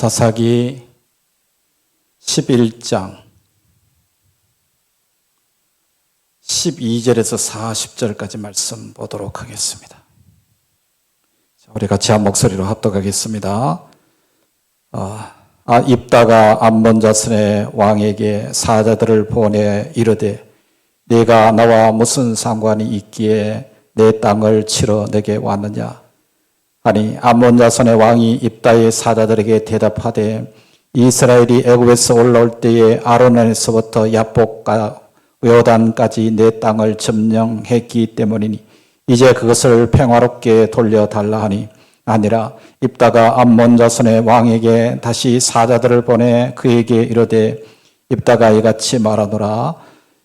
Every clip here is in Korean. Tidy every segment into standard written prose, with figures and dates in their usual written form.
사사기 11장 12절에서 40절까지 말씀 보도록 하겠습니다. 우리 같이 한 목소리로 합독하겠습니다. 입다가 암몬 자손의 왕에게 사자들을 보내 이르되 네가 나와 무슨 상관이 있기에 내 땅을 치러 내게 왔느냐 하니 암몬 자손의 왕이 입다의 사자들에게 대답하되 이스라엘이 애굽에서 올라올 때에 아르논에서부터 야복과 요단까지 내 땅을 점령했기 때문이니 이제 그것을 평화롭게 돌려달라 하니 아니라 입다가 암몬 자손의 왕에게 다시 사자들을 보내 그에게 이르되 입다가 이같이 말하노라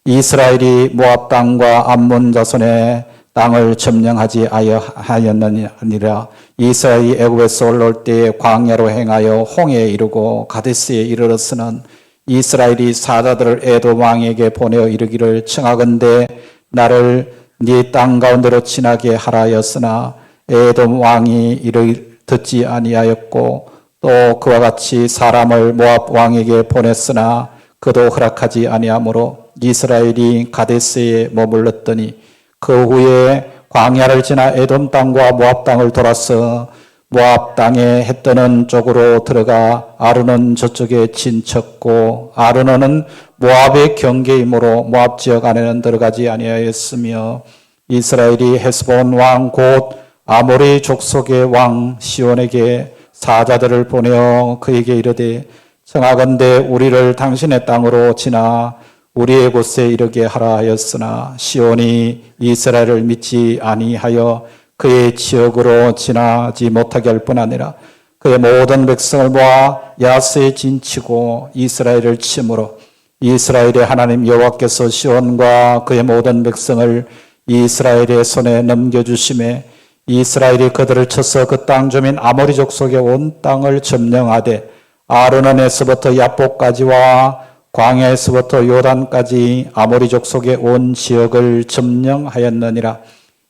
이스라엘이 모압 땅과 암몬 자손의 땅을 점령하지 아니하였느니라 이스라엘이 애굽에서 올라올 때에 광야로 행하여 홍해에 이르고 가데스에 이르렀으는 이스라엘이 사자들을 에돔 왕에게 보내어 이르기를 청하건대 나를 네 땅 가운데로 지나게 하라 하였으나 에돔 왕이 이를 듣지 아니하였고 또 그와 같이 사람을 모압 왕에게 보냈으나 그도 허락하지 아니하므로 이스라엘이 가데스에 머물렀더니 그 후에 광야를 지나 에돔 땅과 모압 땅을 돌아서 모압 땅에 해 뜨는 쪽으로 들어가 아르논 저쪽에 진쳤고 아르논은 모압의 경계이므로 모압 지역 안에는 들어가지 아니하였으며 이스라엘이 헤스본 왕 곧 아모리 족속의 왕 시온에게 사자들을 보내어 그에게 이르되 청하건대 우리를 당신의 땅으로 지나 우리의 곳에 이르게 하라 하였으나 시온이 이스라엘을 믿지 아니하여 그의 지역으로 지나지 못하게 할 뿐 아니라 그의 모든 백성을 모아 야스에 진치고 이스라엘을 치므로 이스라엘의 하나님 여호와께서 시온과 그의 모든 백성을 이스라엘의 손에 넘겨주심에 이스라엘이 그들을 쳐서 그 땅 주민 아모리 족속의 온 땅을 점령하되 아르논에서부터 야복까지와 광야에서부터 요단까지 아모리 족속의 온 지역을 점령하였느니라.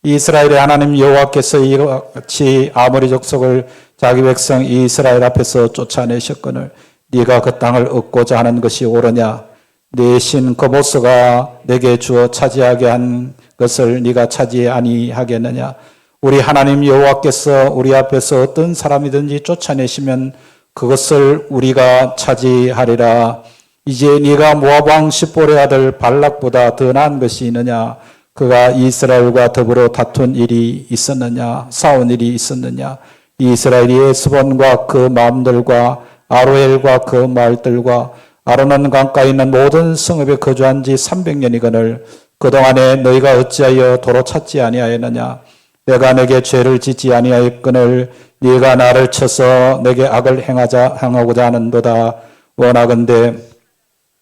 이스라엘의 하나님 여호와께서 이같이 아모리 족속을 자기 백성 이스라엘 앞에서 쫓아내셨거늘 네가 그 땅을 얻고자 하는 것이 옳으냐? 네 신 거보스가 내게 주어 차지하게 한 것을 네가 차지 아니하겠느냐? 우리 하나님 여호와께서 우리 앞에서 어떤 사람이든지 쫓아내시면 그것을 우리가 차지하리라. 이제 네가 모압 왕 십볼의 아들 발락보다 더 나은 것이 있느냐? 그가 이스라엘과 더불어 다툰 일이 있었느냐? 싸운 일이 있었느냐? 이스라엘이 에스본과 그 마음들과 아로엘과 그 마을들과 아르논 강가에 있는 모든 성읍에 거주한 지 300년이거늘 그동안에 너희가 어찌하여 도로 찾지 아니하였느냐? 내가 내게 죄를 짓지 아니하였거늘 네가 나를 쳐서 내게 악을 행하고자 하는도다. 원하건대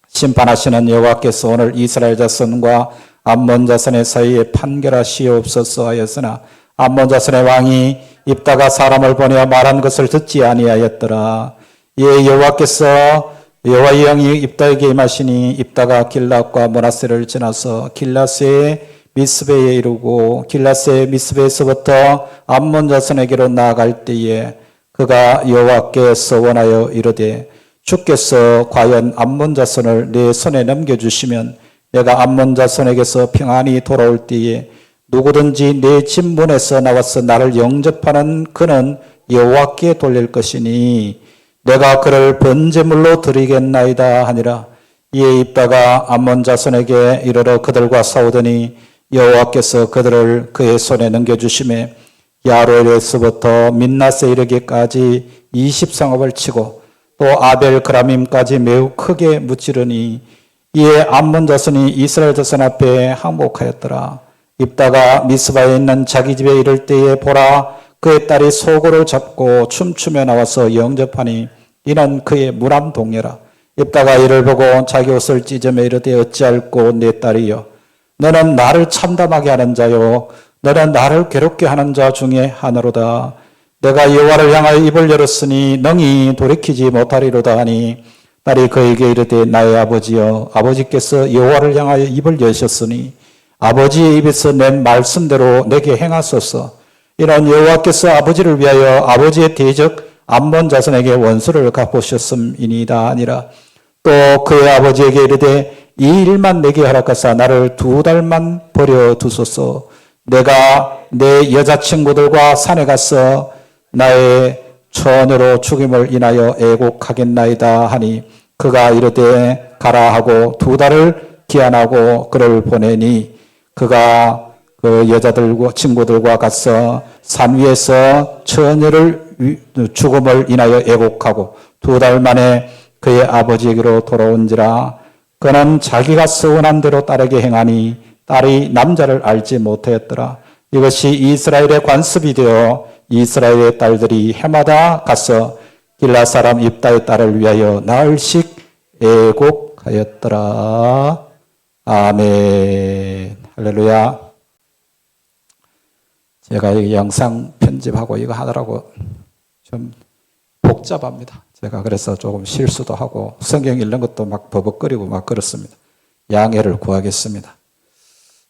심판하시는 여호와께서 오늘 이스라엘 자손과 암몬 자손의 사이에 판결하시옵소서 하였으나 암몬 자손의 왕이 입다가 사람을 보내어 말한 것을 듣지 아니하였더라. 이에 여호와께서 여호와의 영이 입다에게 임하시니 입다가 길랏과 므낫세를 지나서 길랏의 미스베에 이르고 길랏의 미스베에서부터 암몬 자손에게로 나아갈 때에 그가 여호와께서 원하여 이르되 주께서 과연 암몬 자손을 내 손에 넘겨주시면 내가 암몬 자손에게서 평안히 돌아올 때에 누구든지 내 집 문에서 나와서 나를 영접하는 그는 여호와께 돌릴 것이니 내가 그를 번제물로 드리겠나이다 하니라. 이에 입다가 암몬 자손에게 이르러 그들과 싸우더니 여호와께서 그들을 그의 손에 넘겨주심에 야로엘에서부터 민낫에 이르기까지 20성읍을 치고 또 아벨 그라밈까지 매우 크게 무찌르니 이에 암몬 자손이 이스라엘 자손 앞에 항복하였더라. 입다가 미스바에 있는 자기 집에 이를 때에 보라 그의 딸이 소고를 잡고 춤추며 나와서 영접하니 이는 그의 무람 동료라. 입다가 이를 보고 자기 옷을 찢으며 이르되 어찌할꼬 내 딸이여 너는 나를 참담하게 하는 자요 너는 나를 괴롭게 하는 자 중에 하나로다. 내가 여호와를 향하여 입을 열었으니 능히 돌이키지 못하리로다 하니 딸이 그에게 이르되 나의 아버지여 아버지께서 여호와를 향하여 입을 여셨으니 아버지의 입에서 낸 말씀대로 내게 행하소서. 이는 여호와께서 아버지를 위하여 아버지의 대적 암몬 자손에게 원수를 갚으셨음이니이다 아니라 또 그의 아버지에게 이르되 이 일만 내게 허락하사 나를 2달만 버려두소서. 내가 내 여자친구들과 산에 가서 나의 처녀로 죽임을 인하여 애곡하겠나이다 하니 그가 이르되 가라 하고 2달을 기한하고 그를 보내니 그가 그 여자들과 친구들과 가서 산 위에서 처녀를 죽음을 인하여 애곡하고 2달 만에 그의 아버지에게로 돌아온지라. 그는 자기가 서운한 대로 딸에게 행하니 딸이 남자를 알지 못하였더라. 이것이 이스라엘의 관습이 되어 이스라엘의 딸들이 해마다 가서 길라 사람 입다의 딸을 위하여 나흘씩 애곡하였더라. 아멘. 할렐루야. 제가 이 영상 편집하고 이거 하느라고 좀 복잡합니다. 제가 그래서 조금 실수도 하고 성경 읽는 것도 막 버벅거리고 막 그렇습니다. 양해를 구하겠습니다.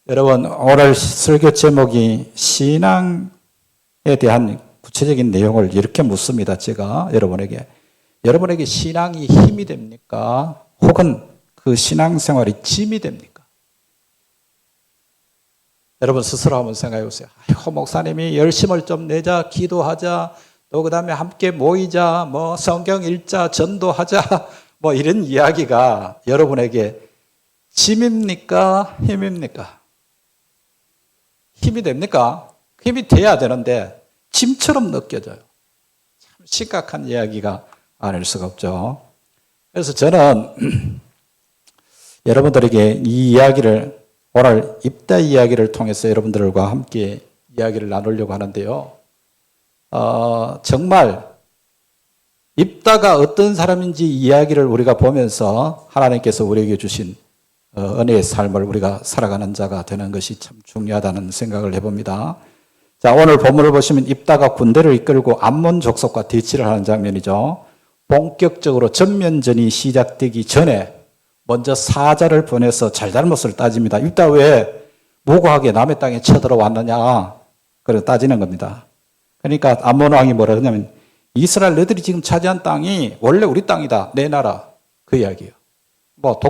여러분, 오늘 설교 제목이 신앙에 대한 구체적인 내용을 이렇게 묻습니다. 제가 여러분에게 신앙이 힘이 됩니까? 혹은 그 신앙생활이 짐이 됩니까? 여러분 스스로 한번 생각해 보세요. 아이고, 목사님이 열심을 좀 내자, 기도하자, 또 그 다음에 함께 모이자, 뭐 성경 읽자, 전도하자, 뭐 이런 이야기가 여러분에게 짐입니까? 힘입니까? 힘이 됩니까? 힘이 돼야 되는데 짐처럼 느껴져요. 참 심각한 이야기가 아닐 수가 없죠. 그래서 저는 여러분들에게 이 이야기를 오늘 입다 이야기를 통해서 여러분들과 함께 이야기를 나누려고 하는데요. 정말 입다가 어떤 사람인지 이야기를 우리가 보면서 하나님께서 우리에게 주신 은혜의 삶을 우리가 살아가는 자가 되는 것이 참 중요하다는 생각을 해봅니다. 자, 오늘 본문을 보시면 입다가 군대를 이끌고 암몬 족속과 대치를 하는 장면이죠. 본격적으로 전면전이 시작되기 전에 먼저 사자를 보내서 잘잘못을 따집니다. 입다 왜 무고하게 남의 땅에 쳐들어왔느냐, 그래 따지는 겁니다. 그러니까 암몬 왕이 뭐라 그러냐면 이스라엘 너희들이 지금 차지한 땅이 원래 우리 땅이다, 내놔라, 그 이야기예요. 뭐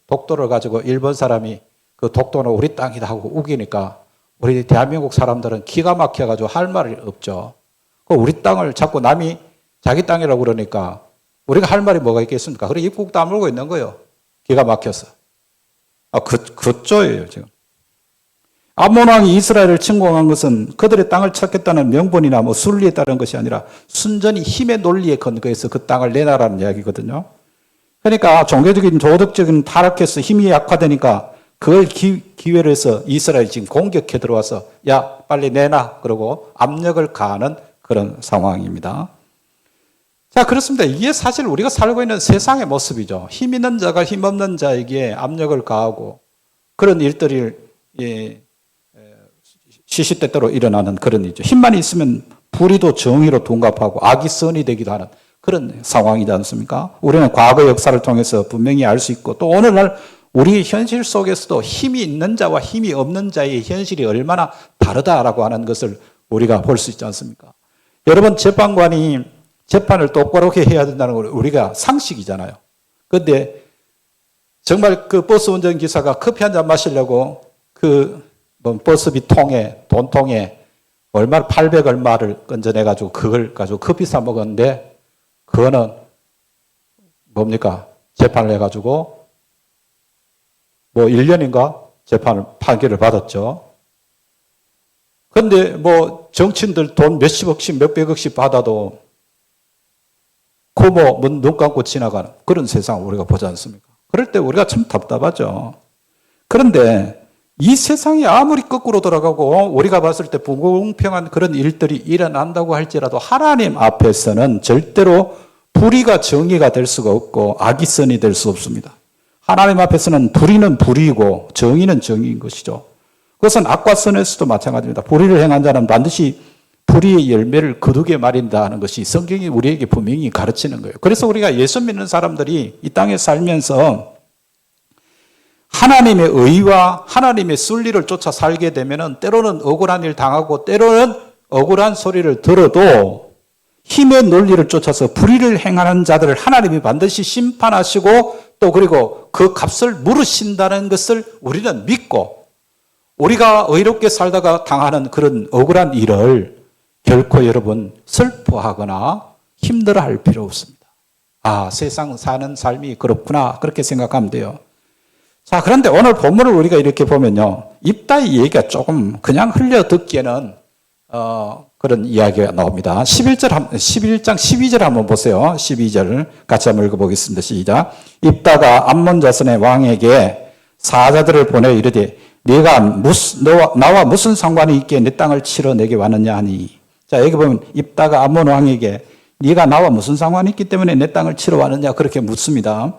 독도를 가지고 일본 사람이 그 독도는 우리 땅이다 하고 우기니까 우리 대한민국 사람들은 기가 막혀가지고 할 말이 없죠. 그 우리 땅을 자꾸 남이 자기 땅이라고 그러니까 우리가 할 말이 뭐가 있겠습니까? 그래 입국 다물고 있는 거예요. 기가 막혀서. 그쪽이에요, 지금. 암몬 왕이 이스라엘을 침공한 것은 그들의 땅을 찾겠다는 명분이나 뭐 순리에 따른 것이 아니라 순전히 힘의 논리에 근거해서 그 땅을 내놔라는 이야기거든요. 그러니까 종교적인 도덕적인 타락해서 힘이 약화되니까 그걸 기회로 해서 이스라엘이 지금 공격해 들어와서 야 빨리 내놔 그러고 압력을 가하는 그런 상황입니다. 자, 그렇습니다. 이게 사실 우리가 살고 있는 세상의 모습이죠. 힘 있는 자가 힘 없는 자에게 압력을 가하고 그런 일들이 시시때때로 일어나는 그런 일이죠. 힘만 있으면 불의도 정의로 둔갑하고 악이 선이 되기도 하는 그런 상황이지 않습니까? 우리는 과거 역사를 통해서 분명히 알 수 있고 또 오늘날 우리 현실 속에서도 힘이 있는 자와 힘이 없는 자의 현실이 얼마나 다르다라고 하는 것을 우리가 볼 수 있지 않습니까? 여러분, 재판관이 재판을 똑바로 해야 된다는 건 우리가 상식이잖아요. 그런데 정말 그 버스 운전기사가 커피 한 잔 마시려고 버스비 통에, 돈통에 얼마 800 얼마를 건져내가지고 그걸 가지고 커피 사 먹었는데 그거는 뭡니까? 재판을 해가지고 뭐 1년인가 판결을 받았죠. 그런데 뭐 정치인들 돈 몇십억씩 몇백억씩 받아도 고모 눈 감고 지나가는 그런 세상을 우리가 보지 않습니까? 그럴 때 우리가 참 답답하죠. 그런데 이 세상이 아무리 거꾸로 돌아가고 우리가 봤을 때 불공평한 그런 일들이 일어난다고 할지라도 하나님 앞에서는 절대로 불의가 정의가 될 수가 없고 악이 선이 될 수 없습니다. 하나님 앞에서는 불의는 불의이고 정의는 정의인 것이죠. 그것은 악과 선에서도 마찬가지입니다. 불의를 행한 자는 반드시 불의의 열매를 거두게 마련다 하는 것이 성경이 우리에게 분명히 가르치는 거예요. 그래서 우리가 예수 믿는 사람들이 이 땅에 살면서 하나님의 의와 하나님의 순리를 쫓아 살게 되면은 때로는 억울한 일 당하고 때로는 억울한 소리를 들어도 힘의 논리를 쫓아서 불의를 행하는 자들을 하나님이 반드시 심판하시고 또 그리고 그 값을 물으신다는 것을 우리는 믿고 우리가 의롭게 살다가 당하는 그런 억울한 일을 결코 여러분 슬퍼하거나 힘들어할 필요 없습니다. 아, 세상 사는 삶이 그렇구나 그렇게 생각하면 돼요. 자, 그런데 오늘 본문을 우리가 이렇게 보면요. 입다의 얘기가 조금 그냥 흘려 듣기에는 그런 이야기가 나옵니다. 11장 12절 한번 보세요. 12절 같이 한번 읽어보겠습니다. 시작. 입다가 암몬 자손의 왕에게 사자들을 보내 이르되 네가 나와 무슨 상관이 있기에 내 땅을 치러 내게 왔느냐 하니. 자, 여기 보면 입다가 암몬 왕에게 네가 나와 무슨 상관이 있기 때문에 내 땅을 치러 왔느냐 그렇게 묻습니다.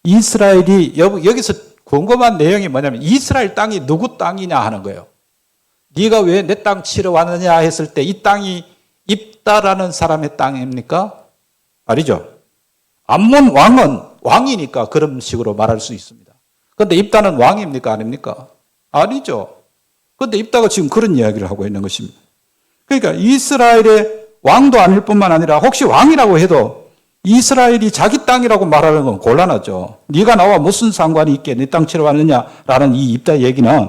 이스라엘이 여기서 궁금한 내용이 뭐냐면 이스라엘 땅이 누구 땅이냐 하는 거예요. 네가 왜 내 땅 치러 왔느냐 했을 때 이 땅이 입다라는 사람의 땅입니까? 아니죠. 암몬 왕은 왕이니까 그런 식으로 말할 수 있습니다. 그런데 입다는 왕입니까? 아닙니까? 아니죠. 그런데 입다가 지금 그런 이야기를 하고 있는 것입니다. 그러니까 이스라엘의 왕도 아닐 뿐만 아니라 혹시 왕이라고 해도 이스라엘이 자기 땅이라고 말하는 건 곤란하죠. 네가 나와 무슨 상관이 있게 내 땅 치러 왔느냐라는 이 입다 얘기는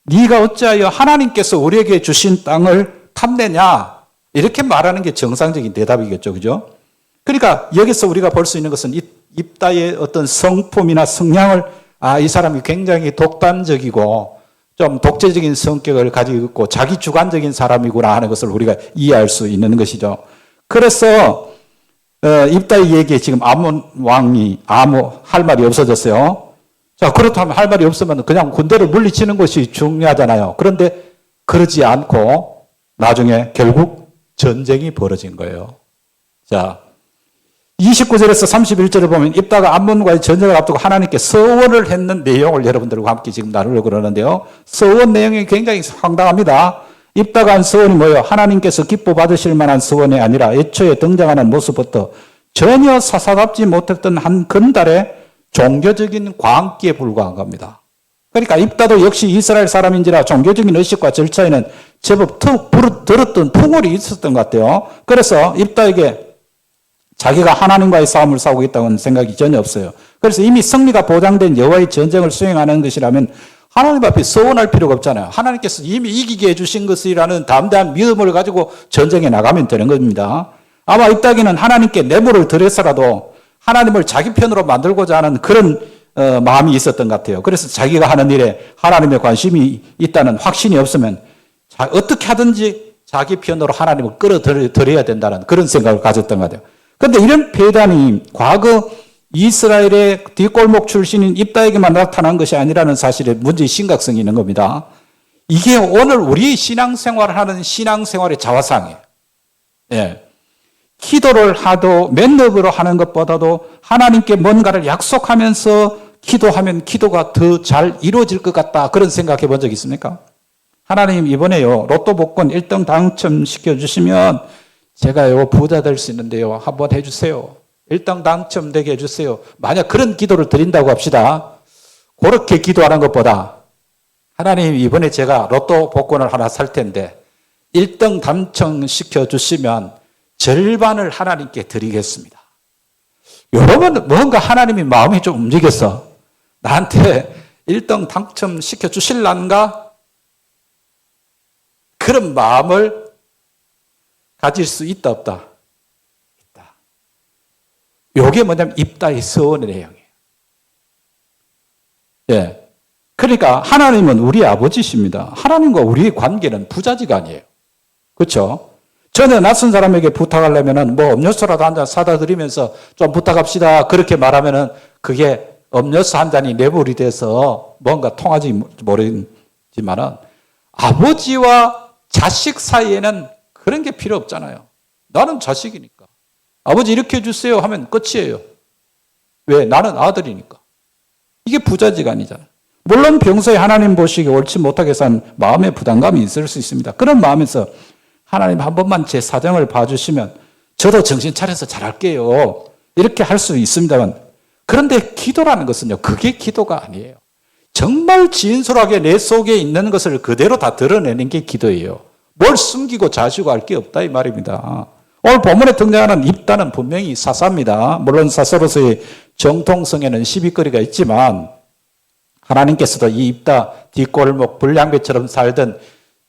네가 어찌하여 하나님께서 우리에게 주신 땅을 탐내냐 이렇게 말하는 게 정상적인 대답이겠죠. 그죠? 그러니까 여기서 우리가 볼 수 있는 것은 입다의 어떤 성품이나 성향을 이 사람이 굉장히 독단적이고 좀 독재적인 성격을 가지고 있고 자기 주관적인 사람이구나 하는 것을 우리가 이해할 수 있는 것이죠. 그래서 입다의 얘기에 지금 암몬 왕이 아무 할 말이 없어졌어요. 자, 그렇다면 할 말이 없으면 그냥 군대를 물리치는 것이 중요하잖아요. 그런데 그러지 않고 나중에 결국 전쟁이 벌어진 거예요. 자, 29절에서 31절을 보면 입다가 암몬과의 전쟁을 앞두고 하나님께 서원을 했는 내용을 여러분들과 함께 지금 나누려고 그러는데요. 서원 내용이 굉장히 황당합니다. 입다가 한 서원이 뭐예요? 하나님께서 기뻐 받으실 만한 서원이 아니라 애초에 등장하는 모습부터 전혀 사사답지 못했던 한 건달의 종교적인 광기에 불과한 겁니다. 그러니까 입다도 역시 이스라엘 사람인지라 종교적인 의식과 절차에는 제법 들었던 풍월이 있었던 것 같아요. 그래서 입다에게 자기가 하나님과의 싸움을 싸우고 있다는 생각이 전혀 없어요. 그래서 이미 승리가 보장된 여호와의 전쟁을 수행하는 것이라면 하나님 앞에 서원할 필요가 없잖아요. 하나님께서 이미 이기게 해주신 것이라는 담대한 믿음을 가지고 전쟁에 나가면 되는 겁니다. 아마 입다기는 하나님께 뇌물을 드려서라도 하나님을 자기 편으로 만들고자 하는 그런 마음이 있었던 것 같아요. 그래서 자기가 하는 일에 하나님의 관심이 있다는 확신이 없으면 어떻게 하든지 자기 편으로 하나님을 끌어들여야 된다는 그런 생각을 가졌던 것 같아요. 그런데 이런 배단이 과거 이스라엘의 뒷골목 출신인 입다에게만 나타난 것이 아니라는 사실에 문제의 심각성이 있는 겁니다. 이게 오늘 우리 신앙생활을 하는 신앙생활의 자화상이에요. 예. 기도를 하도 맨업으로 하는 것보다도 하나님께 뭔가를 약속하면서 기도하면 기도가 더 잘 이루어질 것 같다. 그런 생각해 본 적 있습니까? 하나님 이번에요. 로또 복권 1등 당첨시켜 주시면 제가요 부자 될 수 있는데요. 한번 해주세요. 1등 당첨되게 해주세요. 만약 그런 기도를 드린다고 합시다. 그렇게 기도하는 것보다 하나님 이번에 제가 로또 복권을 하나 살 텐데 1등 당첨시켜 주시면 절반을 하나님께 드리겠습니다. 여러분 뭔가 하나님이 마음이 좀 움직였어. 나한테 1등 당첨시켜 주실란가? 그런 마음을 가질 수 있다 없다? 있다. 이게 뭐냐면 입다의 서원의 내용이에요. 예. 그러니까 하나님은 우리 아버지십니다. 하나님과 우리의 관계는 부자지간이에요. 그렇죠? 전에 낯선 사람에게 부탁하려면은 뭐 음료수라도 한 잔 사다 드리면서 좀 부탁합시다. 그렇게 말하면은 그게 음료수 한 잔이 뇌물이 돼서 뭔가 통하지 모르지만은 아버지와 자식 사이에는 그런 게 필요 없잖아요. 나는 자식이니까. 아버지 이렇게 해주세요 하면 끝이에요. 왜? 나는 아들이니까. 이게 부자지간이잖아요. 물론 평소에 하나님 보시기에 옳지 못하게 산 마음의 부담감이 있을 수 있습니다. 그런 마음에서 하나님 한 번만 제 사정을 봐주시면 저도 정신 차려서 잘할게요. 이렇게 할 수 있습니다만 그런데 기도라는 것은요. 그게 기도가 아니에요. 정말 진솔하게 내 속에 있는 것을 그대로 다 드러내는 게 기도예요. 뭘 숨기고 자시고 할 게 없다 이 말입니다. 오늘 본문에 등장하는 입다는 분명히 사사입니다. 물론 사사로서의 정통성에는 시비거리가 있지만 하나님께서도 이 입다 뒷골목 불량배처럼 살던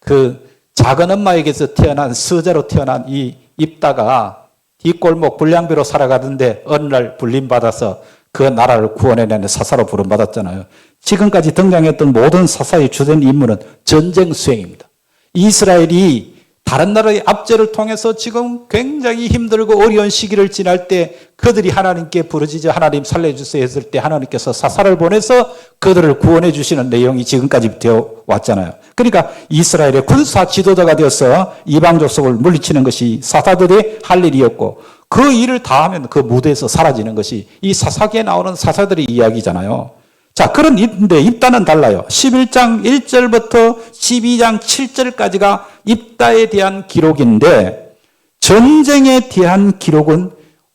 그 작은 엄마에게서 태어난 서자로 태어난 이 입다가 뒷골목 불량배로 살아가던데 어느 날 불림받아서 그 나라를 구원해내는 사사로 부름받았잖아요. 지금까지 등장했던 모든 사사의 주된 임무는 전쟁 수행입니다. 이스라엘이 다른 나라의 압제를 통해서 지금 굉장히 힘들고 어려운 시기를 지날 때 그들이 하나님께 부르짖어 하나님 살려주세요 했을 때 하나님께서 사사를 보내서 그들을 구원해 주시는 내용이 지금까지 되어 왔잖아요. 그러니까 이스라엘의 군사 지도자가 되어서 이방 족속을 물리치는 것이 사사들의 할 일이었고 그 일을 다 하면 그 무대에서 사라지는 것이 이 사사기에 나오는 사사들의 이야기잖아요. 자, 그런데 입다는 달라요. 11장 1절부터 12장 7절까지가 입다에 대한 기록인데 전쟁에 대한 기록은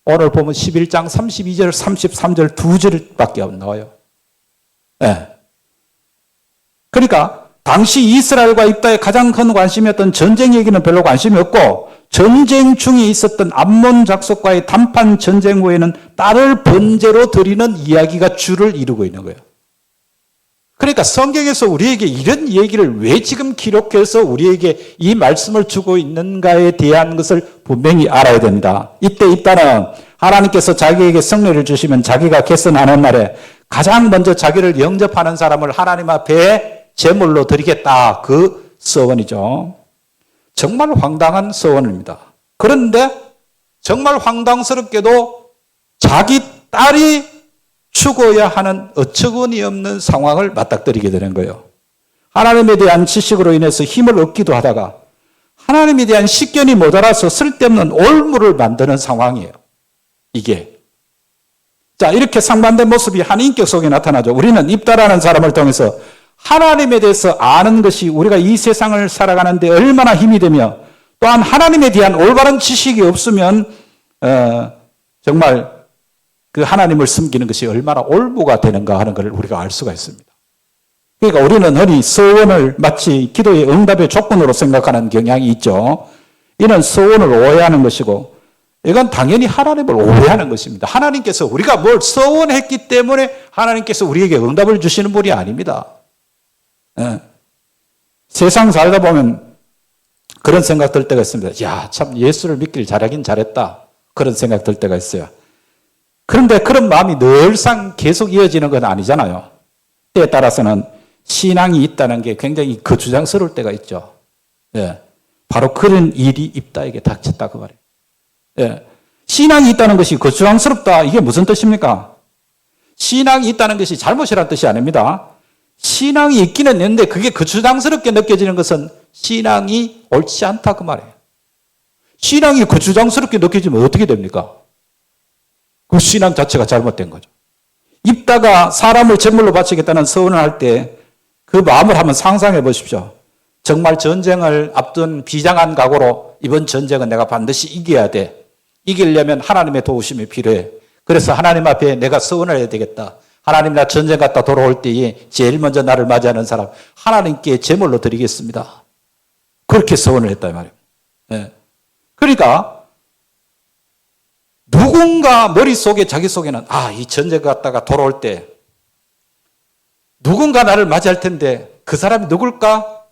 오늘 보면 11장 32절, 33절 두 절밖에 안 나와요. 네. 그러니까 당시 이스라엘과 입다의 가장 큰 관심이었던 전쟁 얘기는 별로 관심이 없고 전쟁 중에 있었던 암몬 작속과의 단판 전쟁 후에는 딸을 번제로 드리는 이야기가 주를 이루고 있는 거예요. 그러니까 성경에서 우리에게 이런 얘기를 왜 지금 기록해서 우리에게 이 말씀을 주고 있는가에 대한 것을 분명히 알아야 된다. 이때 입다는 하나님께서 자기에게 성례를 주시면 자기가 개선하는 날에 가장 먼저 자기를 영접하는 사람을 하나님 앞에 제물로 드리겠다. 그 서원이죠. 정말 황당한 서원입니다. 그런데 정말 황당스럽게도 자기 딸이 죽어야 하는 어처구니 없는 상황을 맞닥뜨리게 되는 거예요. 하나님에 대한 지식으로 인해서 힘을 얻기도 하다가 하나님에 대한 식견이 모자라서 쓸데없는 올무를 만드는 상황이에요. 이게. 자, 이렇게 상반된 모습이 한 인격 속에 나타나죠. 우리는 입다라는 사람을 통해서 하나님에 대해서 아는 것이 우리가 이 세상을 살아가는데 얼마나 힘이 되며 또한 하나님에 대한 올바른 지식이 없으면 정말 그 하나님을 숨기는 것이 얼마나 올무가 되는가 하는 것을 우리가 알 수가 있습니다. 그러니까 우리는 흔히 서원을 마치 기도의 응답의 조건으로 생각하는 경향이 있죠. 이는 서원을 오해하는 것이고 이건 당연히 하나님을 오해하는 것입니다. 하나님께서 우리가 뭘 서원했기 때문에 하나님께서 우리에게 응답을 주시는 분이 아닙니다. 예. 세상 살다 보면 그런 생각 들 때가 있습니다. 야, 참 예수를 믿길 잘하긴 잘했다. 그런 생각 들 때가 있어요. 그런데 그런 마음이 늘상 계속 이어지는 건 아니잖아요. 때에 따라서는 신앙이 있다는 게 굉장히 거추장스러울 때가 있죠. 예. 바로 그런 일이 입다에게 닥쳤다 그 말이에요. 예. 신앙이 있다는 것이 거추장스럽다. 이게 무슨 뜻입니까? 신앙이 있다는 것이 잘못이라는 뜻이 아닙니다. 신앙이 있기는 있는데 그게 거추장스럽게 느껴지는 것은 신앙이 옳지 않다 그 말이에요. 신앙이 거추장스럽게 느껴지면 어떻게 됩니까? 그 신앙 자체가 잘못된 거죠. 입다가 사람을 제물로 바치겠다는 서원을 할 때 그 마음을 한번 상상해 보십시오. 정말 전쟁을 앞둔 비장한 각오로 이번 전쟁은 내가 반드시 이겨야 돼. 이기려면 하나님의 도우심이 필요해. 그래서 하나님 앞에 내가 서원을 해야 되겠다. 하나님 나 전쟁 갔다 돌아올 때에 제일 먼저 나를 맞이하는 사람 하나님께 제물로 드리겠습니다. 그렇게 서원을 했다 이 말이에요. 네. 그러니까 누군가 머릿속에 자기 속에는 이 전쟁 갔다가 돌아올 때 누군가 나를 맞이할 텐데 그 사람이 누굴까?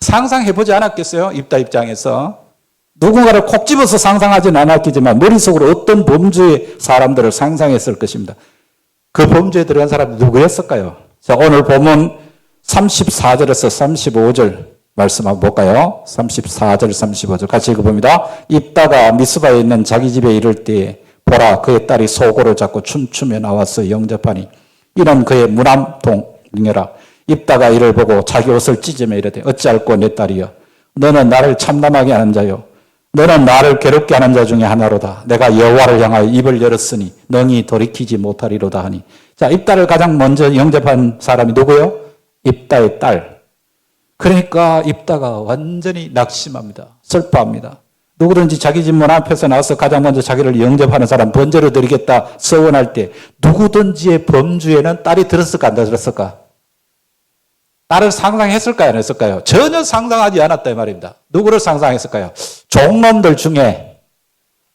상상해보지 않았겠어요? 입다 입장에서. 누군가를 콕 집어서 상상하지는 않았겠지만 머릿속으로 어떤 범주의 사람들을 상상했을 것입니다. 그 범주에 들어간 사람이 누구였을까요? 자, 오늘 보면 34절에서 35절 말씀 한번 볼까요? 34절, 35절 같이 읽어봅니다. 입다가 미스바에 있는 자기 집에 이를 때 보라 그의 딸이 소고를 잡고 춤추며 나와서 영접하니 이는 그의 무남동이라. 입다가 이를 보고 자기 옷을 찢으며 이르되 어찌할꼬 내 딸이여 너는 나를 참담하게 하는 자요 너는 나를 괴롭게 하는 자 중에 하나로다. 내가 여호와를 향하여 입을 열었으니 능히 돌이키지 못하리로다 하니. 자, 입다를 가장 먼저 영접한 사람이 누구요? 입다의 딸. 그러니까 입다가 완전히 낙심합니다. 슬퍼합니다. 누구든지 자기 집 문 앞에서 나와서 가장 먼저 자기를 영접하는 사람 번제로 드리겠다 서원할 때 누구든지의 범주에는 딸이 들었을까 안 들었을까? 딸을 상상했을까요 안 했을까요? 전혀 상상하지 않았다 이 말입니다. 누구를 상상했을까요? 종놈들 중에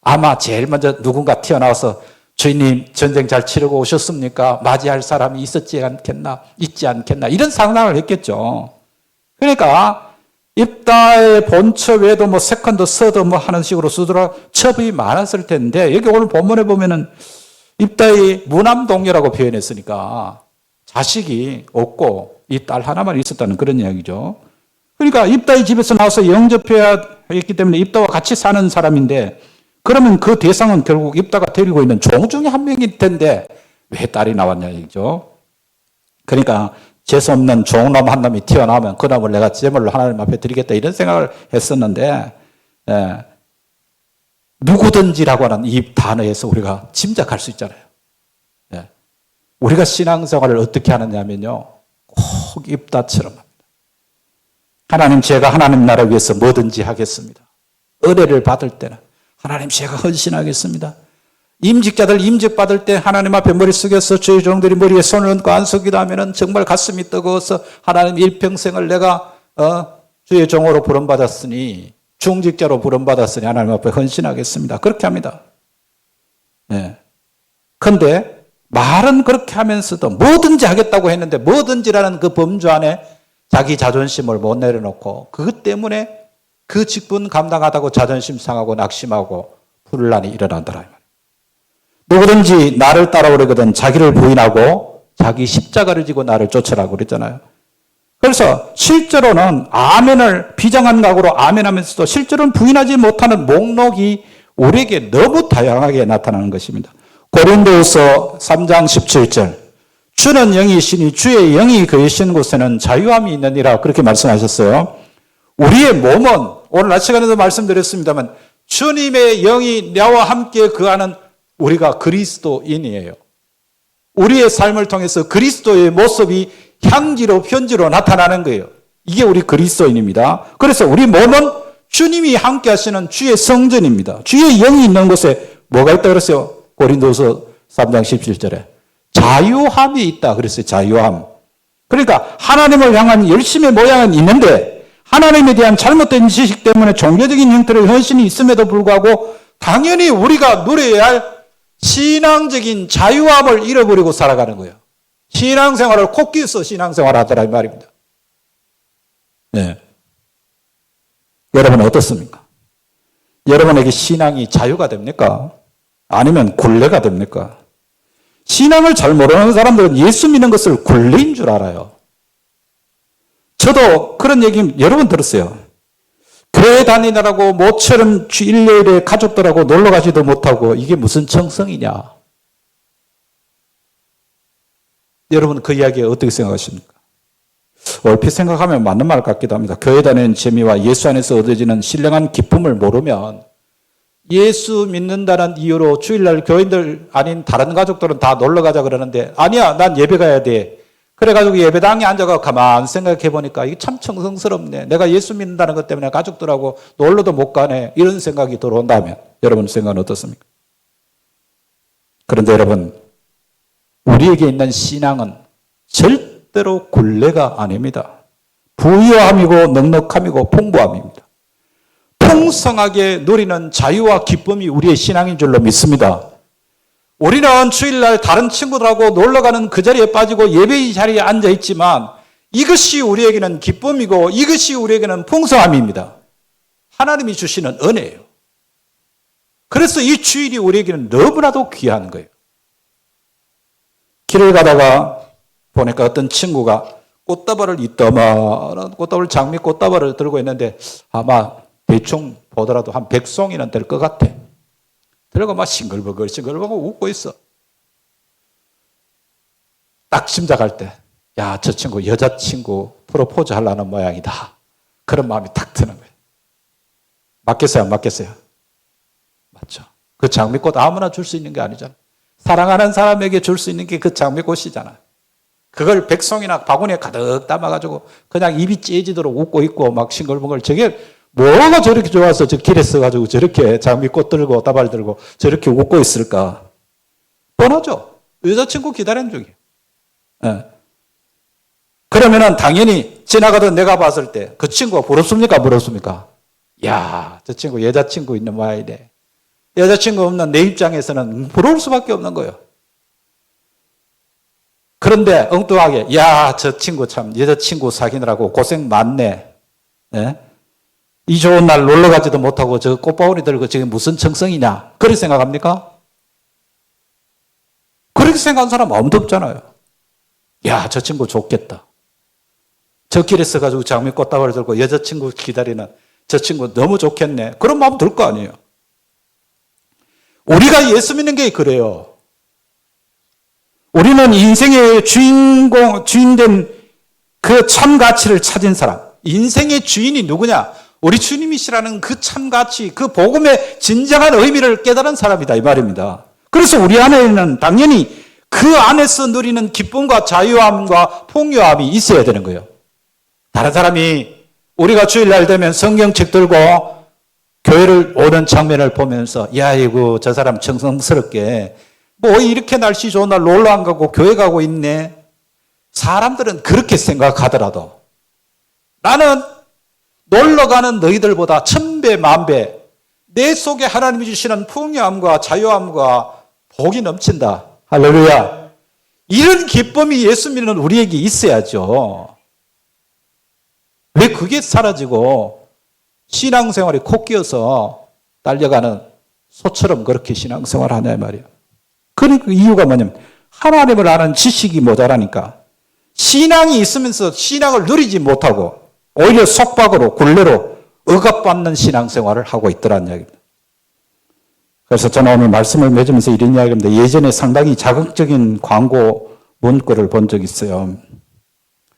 아마 제일 먼저 누군가 튀어나와서 주인님 전쟁 잘 치르고 오셨습니까? 맞이할 사람이 있었지 않겠나? 있지 않겠나? 이런 상상을 했겠죠. 그러니까 입다의 본처 외에도 뭐 세컨드, 서드 뭐 하는 식으로 쓰더라 첩이 많았을 텐데 여기 오늘 본문에 보면은 입다의 무남동녀라고 표현했으니까 자식이 없고 이 딸 하나만 있었다는 그런 이야기죠. 그러니까 입다의 집에서 나와서 영접해야 했기 때문에 입다와 같이 사는 사람인데 그러면 그 대상은 결국 입다가 데리고 있는 종 중에 한 명일 텐데 왜 딸이 나왔냐 얘기죠. 그러니까 재수없는 종놈 한 놈이 튀어나오면 그 놈을 내가 제물로 하나님 앞에 드리겠다 이런 생각을 했었는데 누구든지라고 하는 이 단어에서 우리가 짐작할 수 있잖아요. 우리가 신앙생활을 어떻게 하느냐면요. 꼭 입다처럼 합니다. 하나님 제가 하나님 나라 위해서 뭐든지 하겠습니다. 은혜를 받을 때는 하나님 제가 헌신하겠습니다. 임직자들 임직 받을 때 하나님 앞에 머리 숙여서 주의 종들이 머리에 손을 얹고 안수기도 하면은 정말 가슴이 뜨거워서 하나님 일평생을 내가 주의 종으로 부름받았으니 중직자로 부름받았으니 하나님 앞에 헌신하겠습니다. 그렇게 합니다. 그런데 말은 그렇게 하면서도 뭐든지 하겠다고 했는데 뭐든지라는 그 범주 안에 자기 자존심을 못 내려놓고 그것 때문에 그 직분 감당하다고 자존심 상하고 낙심하고 분란이 일어난다라. 누구든지 나를 따라오려거든 자기를 부인하고 자기 십자가를 지고 나를 쫓으라고 그랬잖아요. 그래서 실제로는 아멘을 비장한 각오로 아멘하면서도 실제로는 부인하지 못하는 목록이 우리에게 너무 다양하게 나타나는 것입니다. 고린도후서 3장 17절 주는 영이시니 주의 영이 거하신 곳에는 자유함이 있느니라 그렇게 말씀하셨어요. 우리의 몸은 오늘 낮 시간에도 말씀드렸습니다만 주님의 영이 나와 함께 거하는 우리가 그리스도인이에요. 우리의 삶을 통해서 그리스도의 모습이 향기로 편지로 나타나는 거예요. 이게 우리 그리스도인입니다. 그래서 우리 몸은 주님이 함께 하시는 주의 성전입니다. 주의 영이 있는 곳에 뭐가 있다 그랬어요? 고린도서 3장 17절에 자유함이 있다 그랬어요. 자유함. 그러니까 하나님을 향한 열심의 모양은 있는데 하나님에 대한 잘못된 지식 때문에 종교적인 형태의 헌신이 있음에도 불구하고 당연히 우리가 누려야 할 신앙적인 자유함을 잃어버리고 살아가는 거예요. 신앙생활을 코끼서 신앙생활을 하더라 이 말입니다. 네. 여러분은 어떻습니까? 여러분에게 신앙이 자유가 됩니까? 아니면 굴레가 됩니까? 신앙을 잘 모르는 사람들은 예수 믿는 것을 굴레인 줄 알아요. 저도 그런 얘기 여러 번 들었어요. 교회 다니느라고 모처럼 주 일요일에 가족들하고 놀러 가지도 못하고 이게 무슨 정성이냐. 여러분 그 이야기에 어떻게 생각하십니까? 얼핏 생각하면 맞는 말 같기도 합니다. 교회 다니는 재미와 예수 안에서 얻어지는 신령한 기쁨을 모르면 예수 믿는다는 이유로 주일날 교인들 아닌 다른 가족들은 다 놀러 가자 그러는데 아니야 난 예배 가야 돼. 그래가지고 예배당에 앉아가 가만 생각해 보니까 이게 참 청성스럽네. 내가 예수 믿는다는 것 때문에 가족들하고 놀러도 못 가네. 이런 생각이 들어온다면 여러분 생각은 어떻습니까? 그런데 여러분 우리에게 있는 신앙은 절대로 굴레가 아닙니다. 부유함이고 넉넉함이고 풍부함입니다. 풍성하게 누리는 자유와 기쁨이 우리의 신앙인 줄로 믿습니다. 우리는 주일날 다른 친구들하고 놀러가는 그 자리에 빠지고 예배의 자리에 앉아있지만 이것이 우리에게는 기쁨이고 이것이 우리에게는 풍성함입니다. 하나님이 주시는 은혜예요. 그래서 이 주일이 우리에게는 너무나도 귀한 거예요. 길을 가다가 보니까 어떤 친구가 꽃다발을 이따만한 꽃다발 장미 꽃다발을 들고 있는데 아마 대충 보더라도 한 100송이는 될 것 같아. 들고 막 싱글버글 웃고 있어. 딱 짐작할 때, 야, 저 친구 여자친구 프로포즈 하려는 모양이다. 그런 마음이 탁 드는 거예요. 맞겠어요? 안 맞겠어요? 맞죠. 그 장미꽃 아무나 줄 수 있는 게 아니잖아. 사랑하는 사람에게 줄 수 있는 게 그 장미꽃이잖아. 그걸 100송이나 바구니에 가득 담아가지고 그냥 입이 째지도록 웃고 있고 막 싱글벙글 저게 뭐가 저렇게 좋아서 저 길에 서가지고 저렇게 장미꽃 들고 다발 들고 저렇게 웃고 있을까? 뻔하죠. 여자친구 기다리는 중이에요. 네. 그러면은 당연히 지나가던 내가 봤을 때 그 친구가 부럽습니까? 부럽습니까? 야, 저 친구 여자친구 있는 모양이네. 여자친구 없는 내 입장에서는 부러울 수밖에 없는 거예요. 그런데 엉뚱하게 야, 저 친구 참 여자친구 사귀느라고 고생 많네. 예? 이 좋은 날 놀러 가지도 못하고 저 꽃바구니 들고 저게 무슨 정성이냐. 그렇게 생각합니까? 그렇게 생각하는 사람 아무도 없잖아요. 야, 저 친구 좋겠다. 저 길에 서가지고 장미 꽃다발을 들고 여자친구 기다리는 저 친구 너무 좋겠네. 그런 마음 들 거 아니에요. 우리가 예수 믿는 게 그래요. 우리는 인생의 주인된 그 참 가치를 찾은 사람. 인생의 주인이 누구냐? 우리 주님이시라는 그 참 가치, 그 복음의 진정한 의미를 깨달은 사람이다 이 말입니다. 그래서 우리 안에는 당연히 그 안에서 누리는 기쁨과 자유함과 풍요함이 있어야 되는 거예요. 다른 사람이 우리가 주일날 되면 성경책 들고 교회를 오는 장면을 보면서 야, 이거 저 사람 정성스럽게 뭐 이렇게 날씨 좋은 날 놀러 안 가고 교회 가고 있네. 사람들은 그렇게 생각하더라도 나는 놀러 가는 너희들보다 1000배, 10,000배 내 속에 하나님이 주시는 풍요함과 자유함과 복이 넘친다. 할렐루야. 이런 기쁨이 예수 믿는 우리에게 있어야죠. 왜 그게 사라지고 신앙생활이 코끼어서 딸려가는 소처럼 그렇게 신앙생활을 하냐 말이에요. 그러니까 이유가 뭐냐면 하나님을 아는 지식이 모자라니까 신앙이 있으면서 신앙을 누리지 못하고 오히려 속박으로 굴레로 억압받는 신앙생활을 하고 있더라는 이야기입니다. 그래서 저는 오늘 말씀을 맺으면서 이런 이야기입니다. 예전에 상당히 자극적인 광고 문구를 본 적이 있어요.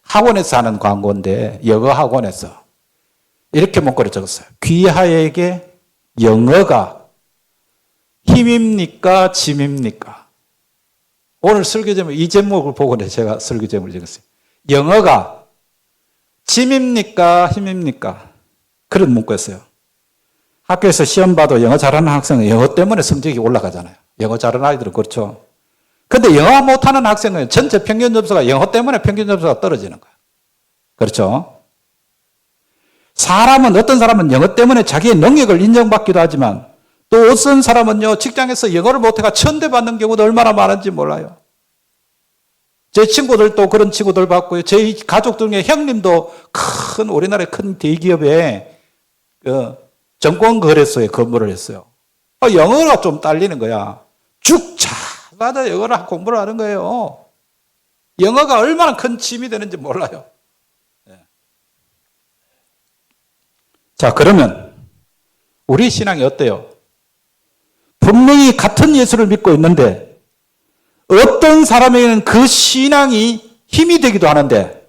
학원에서 하는 광고인데 영어 학원에서 이렇게 문구를 적었어요. 귀하에게 영어가 힘입니까 짐입니까? 오늘 설교 제목 이 제목을 보고 제가 설교 제목을 적었어요. 영어가 짐입니까 힘입니까? 그런 문구였어요. 학교에서 시험 봐도 영어 잘하는 학생은 영어 때문에 성적이 올라가잖아요. 영어 잘하는 아이들은 그렇죠. 근데 영어 못하는 학생은 전체 평균 점수가 영어 때문에 평균 점수가 떨어지는 거예요. 그렇죠? 사람은 어떤 사람은 영어 때문에 자기의 능력을 인정받기도 하지만 또 어떤 사람은요 직장에서 영어를 못해가 천대받는 경우도 얼마나 많은지 몰라요. 제 친구들도 그런 친구들 봤고요. 제 가족 중에 형님도 큰 우리나라의 큰 대기업에 정권거래소에 근무를 했어요. 영어가 좀 딸리는 거야. 죽 자마자 영어를 공부를 하는 거예요. 영어가 얼마나 큰 짐이 되는지 몰라요. 자, 그러면 우리 신앙이 어때요? 분명히 같은 예수를 믿고 있는데 어떤 사람에게는 그 신앙이 힘이 되기도 하는데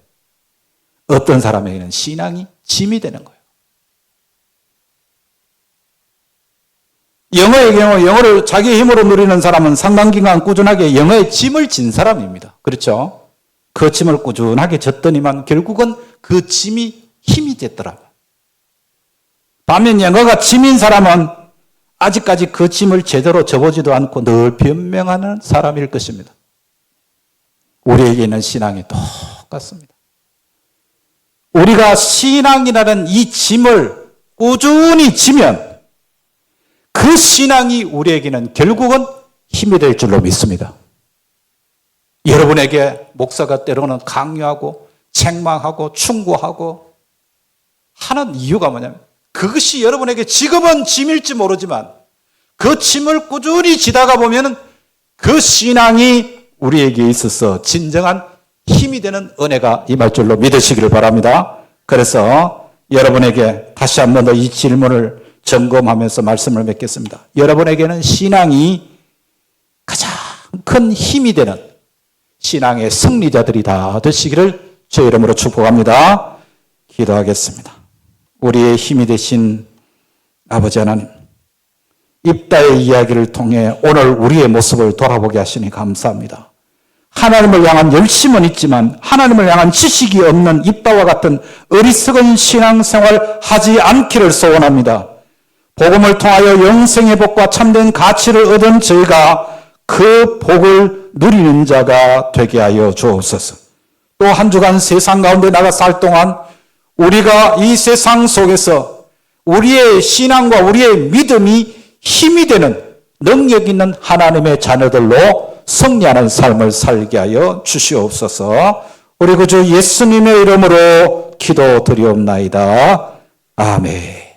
어떤 사람에게는 신앙이 짐이 되는 거예요. 영어의 경우 영어를 자기 힘으로 누리는 사람은 상당 기간 꾸준하게 영어의 짐을 진 사람입니다. 그렇죠? 그 짐을 꾸준하게 졌더니만 결국은 그 짐이 힘이 됐더라고요. 반면 영어가 짐인 사람은 아직까지 그 짐을 제대로 져보지도 않고 늘 변명하는 사람일 것입니다. 우리에게 있는 신앙이 똑같습니다. 우리가 신앙이라는 이 짐을 꾸준히 지면 그 신앙이 우리에게는 결국은 힘이 될 줄로 믿습니다. 여러분에게 목사가 때로는 강요하고 책망하고 충고하고 하는 이유가 뭐냐면 그것이 여러분에게 지금은 짐일지 모르지만 그 짐을 꾸준히 지다가 보면 그 신앙이 우리에게 있어서 진정한 힘이 되는 은혜가 임할 줄로 믿으시기를 바랍니다. 그래서 여러분에게 다시 한 번 더 이 질문을 점검하면서 말씀을 맺겠습니다. 여러분에게는 신앙이 가장 큰 힘이 되는 신앙의 승리자들이 다 되시기를 주 이름으로 축복합니다. 기도하겠습니다. 우리의 힘이 되신 아버지 하나님, 입다의 이야기를 통해 오늘 우리의 모습을 돌아보게 하시니 감사합니다. 하나님을 향한 열심은 있지만 하나님을 향한 지식이 없는 입다와 같은 어리석은 신앙생활 하지 않기를 소원합니다. 복음을 통하여 영생의 복과 참된 가치를 얻은 저희가 그 복을 누리는 자가 되게 하여 주옵소서. 또 한 주간 세상 가운데 나가 살 동안 우리가 이 세상 속에서 우리의 신앙과 우리의 믿음이 힘이 되는 능력 있는 하나님의 자녀들로 승리하는 삶을 살게 하여 주시옵소서. 우리 구주 예수님의 이름으로 기도드리옵나이다. 아멘.